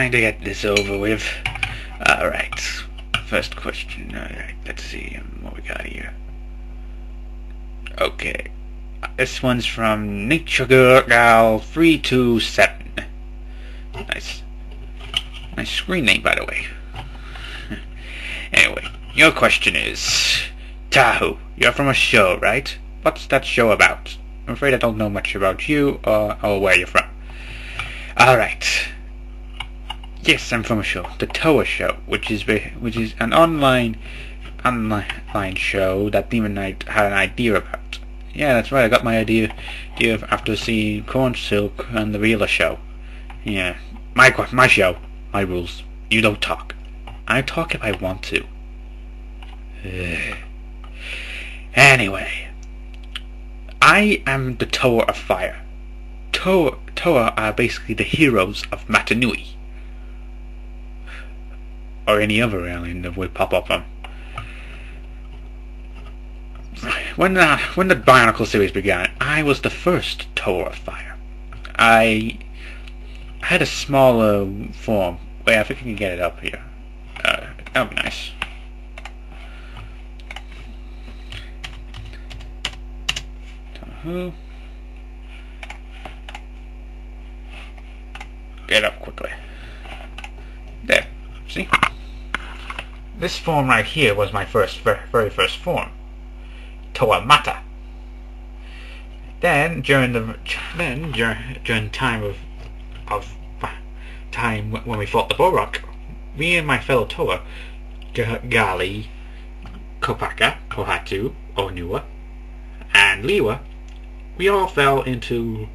trying to get this over with. Alright. First question. Alright, let's see what we got here. Okay. This one's from Nature Girl 327. Nice. Nice screen name, by the way. Anyway, your question is... Tahu, you're from a show, right? What's that show about? I'm afraid I don't know much about you or where you're from. Alright. Yes, I'm from a show, the Tahu show, which is an online show that Demon Knight had an idea about. Yeah, that's right. I got my idea after seeing Corn Silk and the Real show. Yeah, my show, my rules. You don't talk. I talk if I want to. Anyway, I am the Tower of Fire. Tower are basically the heroes of Matanui. Or any other alien that would pop up on. When the Bionicle series began, I was the first Tower of Fire. I had a smaller form. Wait, I think I can get it up here. That would be nice. Tahu. Get up quickly. There. See? This form right here was my very first form. Toa Mata. Then during time when we fought the Borok, me and my fellow Toa, Gali, Kopaka, Pohatu, Onua, and Liwa, we all fell into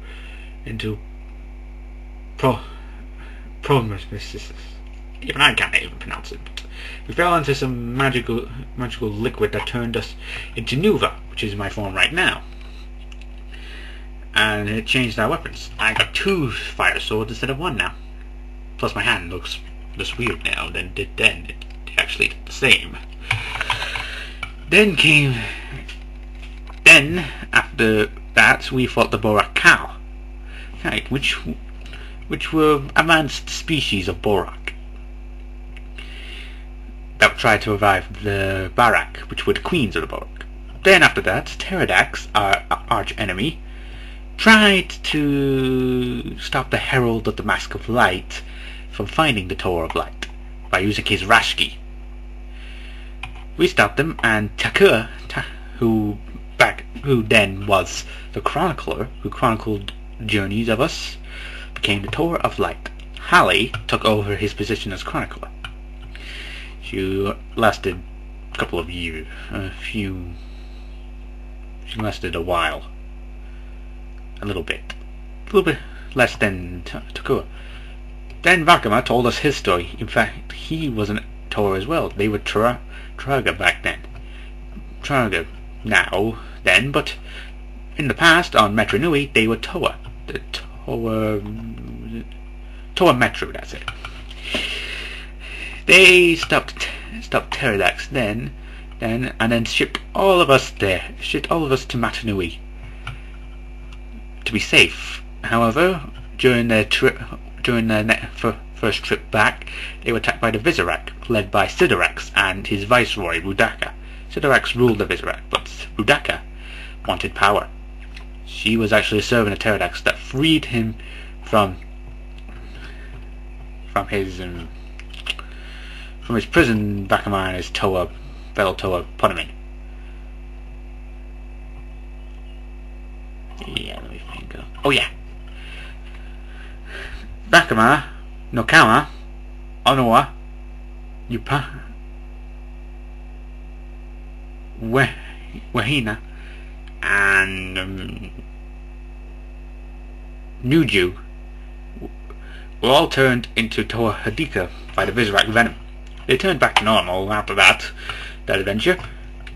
promiscuous. Even I can't even pronounce it. But we fell into some magical liquid that turned us into Nuva, which is my form right now. And it changed our weapons. I got 2 fire swords instead of 1 now. Plus my hand looks weird now than it did then. It actually did the same. Then after that we fought the Borak Cow, right, which were advanced species of Borak that tried to revive the Barak, which were the queens of the Borak. Then after that, Pterodax, our arch enemy, tried to stop the Herald of the Mask of Light from finding the Tower of Light by using his Rashki. We stopped them, and Takua, who then was the chronicler, who chronicled journeys of us, became the Tower of Light. Hallie took over his position as chronicler. She lasted a couple of years, she lasted a while. A little bit less than Takua. Then Vakama told us his story. In fact, he was a Tower as well. They were Traga back then. Traga now, then, but in the past, on Metro Nui, they were Toa. The Toa Metro, that's it. They stopped Pterodax then, and then shipped all of us to Matanui to be safe. However, during their first trip back, they were attacked by the Visorak, led by Siderax and his viceroy Rudaka. Siderax ruled the Visorak, but Rudaka wanted power. She was actually a servant of Pterodax that freed him from his prison back and his fellow Toa put him in. Yeah, let me think. Oh yeah. Bakama, Nokama, Onoa, Yupa, Wahina, and Nuju were all turned into Toa Hadika by the Visorak venom. They turned back to normal after that adventure,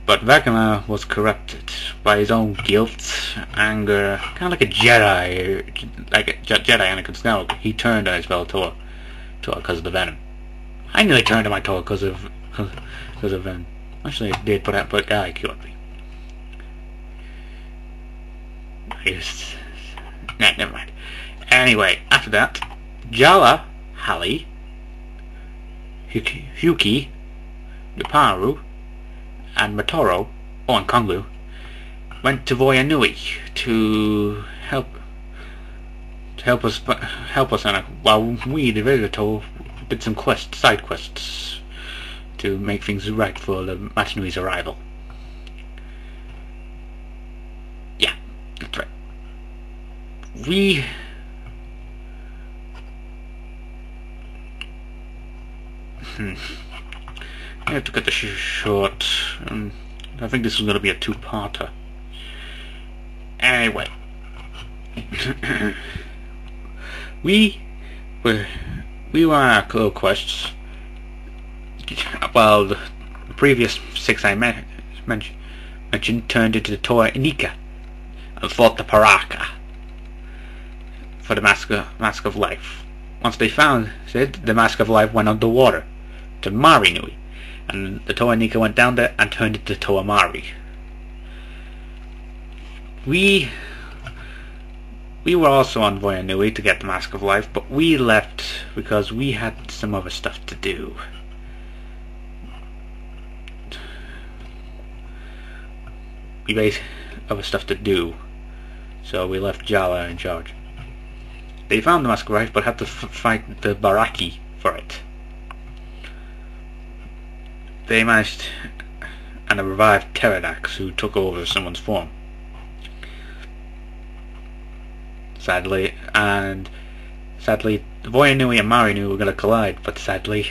but Vakama was corrupted by his own guilt, anger, kind of like a Jedi, Jedi Anakin Skywalker. He turned on his fellow Toa because of the venom. I nearly turned on my Toa because of venom. Actually, I did, but Guy killed me. Nah, never mind. Anyway, after that, Jala, Hallie, Hyuki, Nuparu, and Matoro, and Kongu, went to Voyanui to help us on it, while we, the Vegato, did some side quests to make things right for the Machinui's arrival. Yeah, that's right. I have to cut this short. I think this is going to be a two-parter. Anyway, we were on our little quests. Well, the previous 6 I mentioned turned into the Toa Inika and fought the Paraka for the Mask of Life. Once they found it, the Mask of Life went underwater to Marinui, and the Toa Inika went down there and turned into Toa Mari. We were also on Voyanui to get the Mask of Life, but we left because we had some other stuff to do. So we left Jala in charge. They found the Mask of Life, but had to fight the Baraki for it. They managed and revived Pterodax, who took over someone's form. Sadly, Voyanui and Marinui were going to collide, but sadly,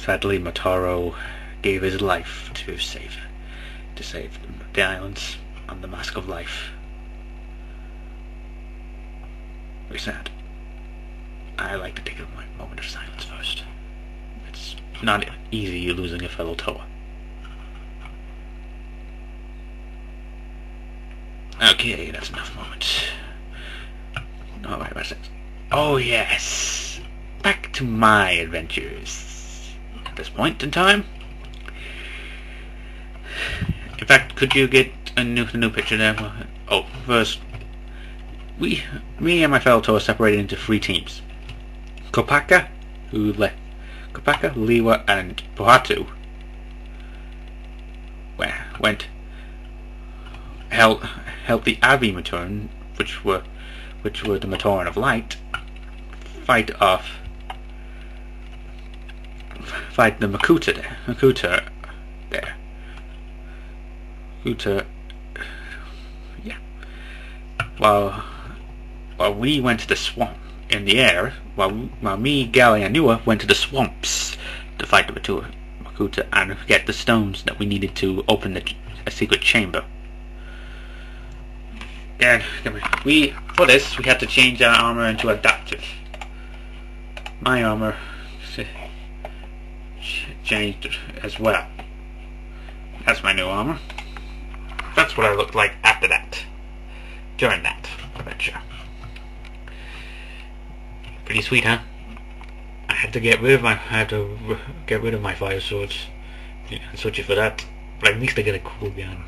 Mataro gave his life to save the islands and the Mask of Life. Very sad. I like to take a moment of silence first. It's not easy losing a fellow Toa. Okay, that's enough moments. Alright, what's this? Oh yes! Back to my adventures. At this point in time. In fact, could you get a new picture there? Oh, first, me and my fellow Toa separated into 3 teams. Kopaka, Liwa, and Pohatu helped the Avi Matoran, which were the Matoran of Light, fight the Makuta there. Yeah. While we went to the swamp in the air, while me, Gali, and Nua went to the swamps to fight the Makuta and get the stones that we needed to open a secret chamber. And for this, we had to change our armor into adaptive. My armor changed as well. That's my new armor. That's what I looked like after that. During that adventure. Pretty sweet, huh? I had to get rid of my fire swords. Yeah, I'm searching for that. But at least I get a cool gun.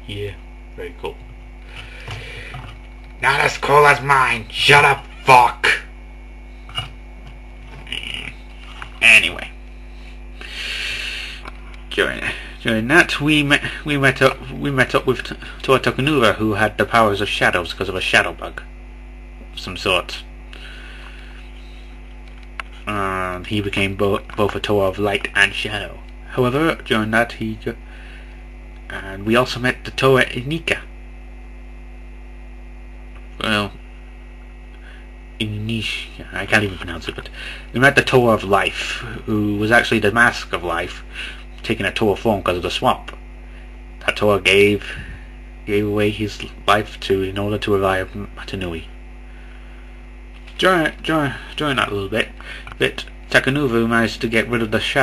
Yeah, very cool. Not as cool as mine. Shut up, fuck. Anyway, during that we met up with Toa Tokunuva, who had the powers of shadows because of a shadow bug of some sort. He became both a Toa of Light and Shadow. However, during that and we also met the Toa Inika. Well, Indonesia, I can't even pronounce it, but we met the Toa of Life, who was actually the Mask of Life, taking a Toa form because of the swamp. That Toa gave away his life in order to revive Matanui. During that little bit, Takunuvu managed to get rid of the shadow.